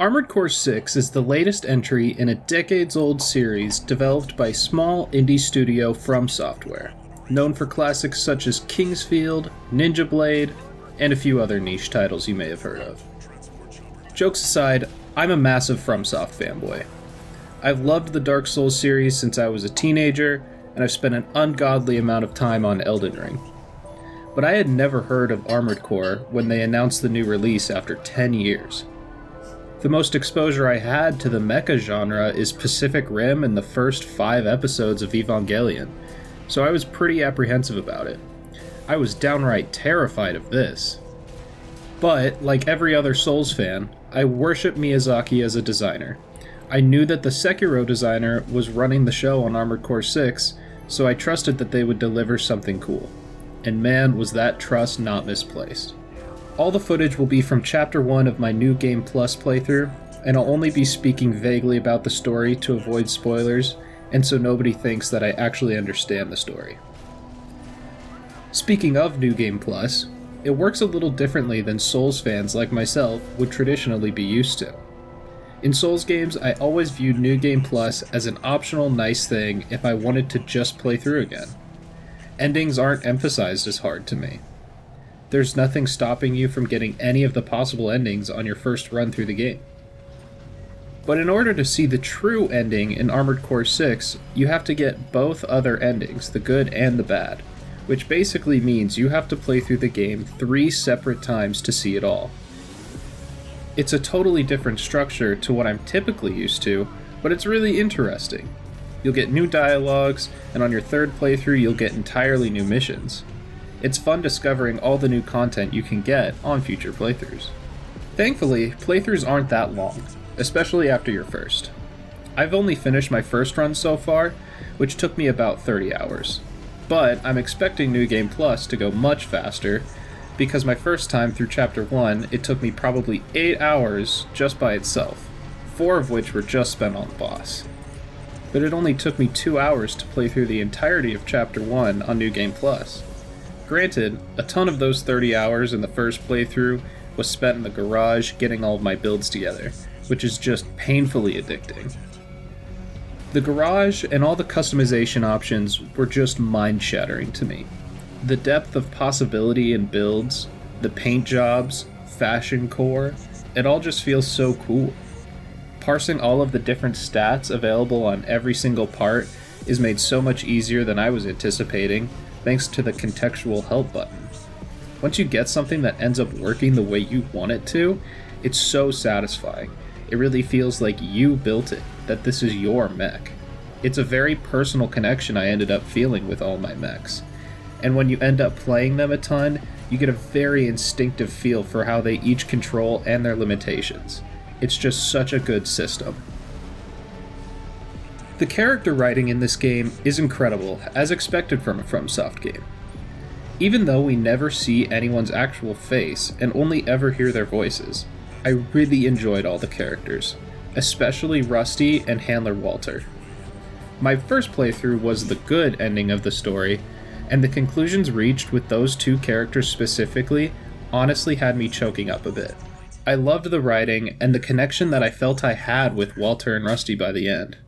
Armored Core 6 is the latest entry in a decades-old series developed by small indie studio FromSoft, known for classics such as Kingsfield, Ninja Blade, and a few other niche titles you may have heard of. Jokes aside, I'm a massive FromSoft fanboy. I've loved the Dark Souls series since I was a teenager, and I've spent an ungodly amount of time on Elden Ring. But I had never heard of Armored Core when they announced the new release after 10 years. The most exposure I had to the mecha genre is Pacific Rim and the first 5 episodes of Evangelion, so I was pretty apprehensive about it. I was downright terrified of this. But, like every other Souls fan, I worship Miyazaki as a designer. I knew that the Sekiro designer was running the show on Armored Core 6, so I trusted that they would deliver something cool. And man, was that trust not misplaced. All the footage will be from Chapter 1 of my New Game Plus playthrough, and I'll only be speaking vaguely about the story to avoid spoilers, and so nobody thinks that I actually understand the story. Speaking of New Game Plus, it works a little differently than Souls fans like myself would traditionally be used to. In Souls games, I always viewed New Game Plus as an optional nice thing if I wanted to just play through again. Endings aren't emphasized as hard to me. There's nothing stopping you from getting any of the possible endings on your first run through the game. But in order to see the true ending in Armored Core 6, you have to get both other endings, the good and the bad, which basically means you have to play through the game 3 separate times to see it all. It's a totally different structure to what I'm typically used to, but it's really interesting. You'll get new dialogues, and on your third playthrough you'll get entirely new missions. It's fun discovering all the new content you can get on future playthroughs. Thankfully, playthroughs aren't that long, especially after your first. I've only finished my first run so far, which took me about 30 hours. But I'm expecting New Game Plus to go much faster, because my first time through Chapter 1, it took me probably 8 hours just by itself, 4 of which were just spent on the boss. But it only took me 2 hours to play through the entirety of Chapter 1 on New Game Plus. Granted, a ton of those 30 hours in the first playthrough was spent in the garage getting all of my builds together, which is just painfully addicting. The garage and all the customization options were just mind-shattering to me. The depth of possibility in builds, the paint jobs, fashion core, it all just feels so cool. Parsing all of the different stats available on every single part is made so much easier than I was anticipating, thanks to the contextual help button. Once you get something that ends up working the way you want it to, it's so satisfying. It really feels like you built it, that this is your mech. It's a very personal connection I ended up feeling with all my mechs. And when you end up playing them a ton, you get a very instinctive feel for how they each control and their limitations. It's just such a good system. The character writing in this game is incredible, as expected from a FromSoft game. Even though we never see anyone's actual face and only ever hear their voices, I really enjoyed all the characters, especially Rusty and Handler Walter. My first playthrough was the good ending of the story, and the conclusions reached with those 2 characters specifically honestly had me choking up a bit. I loved the writing and the connection that I felt I had with Walter and Rusty by the end.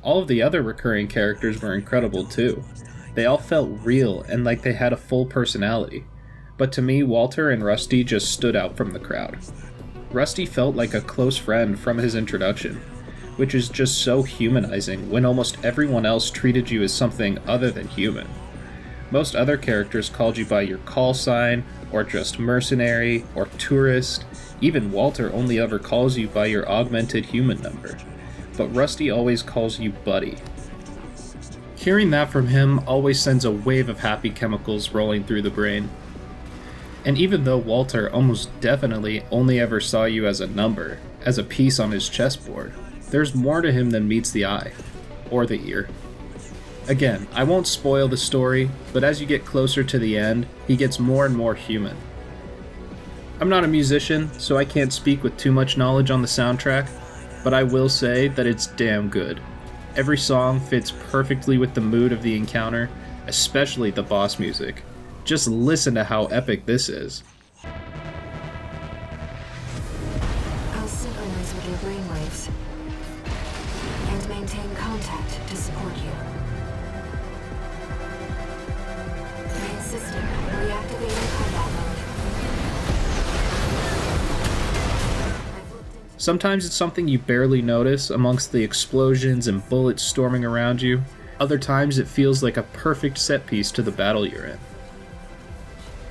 All of the other recurring characters were incredible too. They all felt real and like they had a full personality, but to me Walter and Rusty just stood out from the crowd. Rusty felt like a close friend from his introduction, which is just so humanizing when almost everyone else treated you as something other than human. Most other characters called you by your call sign, or just mercenary, or tourist. Even Walter only ever calls you by your augmented human number. But Rusty always calls you buddy. Hearing that from him always sends a wave of happy chemicals rolling through the brain. And even though Walter almost definitely only ever saw you as a number, as a piece on his chessboard, there's more to him than meets the eye, or the ear. Again, I won't spoil the story, but as you get closer to the end, he gets more and more human. I'm not a musician, so I can't speak with too much knowledge on the soundtrack, but I will say that it's damn good. Every song fits perfectly with the mood of the encounter, especially the boss music. Just listen to how epic this is. I'll sit on synchronize with your brainwaves and maintain contact to support you. Main system reactivating combat mode. Sometimes it's something you barely notice amongst the explosions and bullets storming around you. Other times it feels like a perfect set piece to the battle you're in.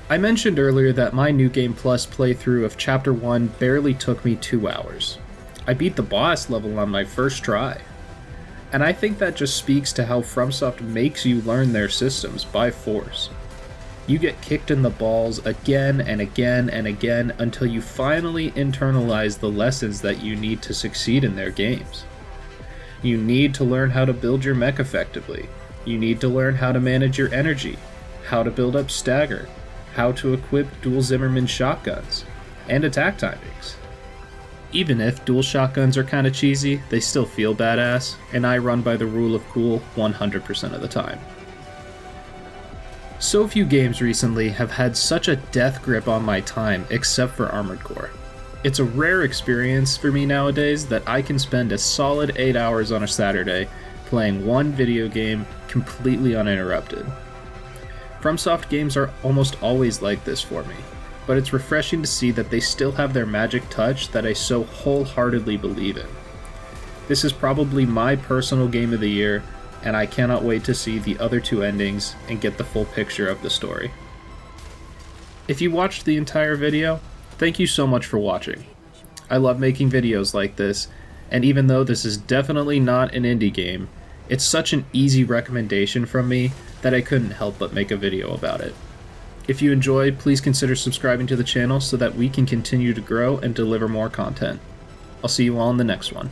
I mentioned earlier that my New Game Plus playthrough of Chapter 1 barely took me 2 hours. I beat the boss level on my first try. And I think that just speaks to how FromSoft makes you learn their systems by force. You get kicked in the balls again and again and again until you finally internalize the lessons that you need to succeed in their games. You need to learn how to build your mech effectively. You need to learn how to manage your energy, how to build up stagger, how to equip dual Zimmerman shotguns, and attack timings. Even if dual shotguns are kinda cheesy, they still feel badass, and I run by the rule of cool 100% of the time. So few games recently have had such a death grip on my time except for Armored Core. It's a rare experience for me nowadays that I can spend a solid 8 hours on a Saturday playing one video game completely uninterrupted. FromSoft games are almost always like this for me, but it's refreshing to see that they still have their magic touch that I so wholeheartedly believe in. This is probably my personal game of the year, and I cannot wait to see the other 2 endings and get the full picture of the story. If you watched the entire video, thank you so much for watching. I love making videos like this, and even though this is definitely not an indie game, it's such an easy recommendation from me that I couldn't help but make a video about it. If you enjoyed, please consider subscribing to the channel so that we can continue to grow and deliver more content. I'll see you all in the next one.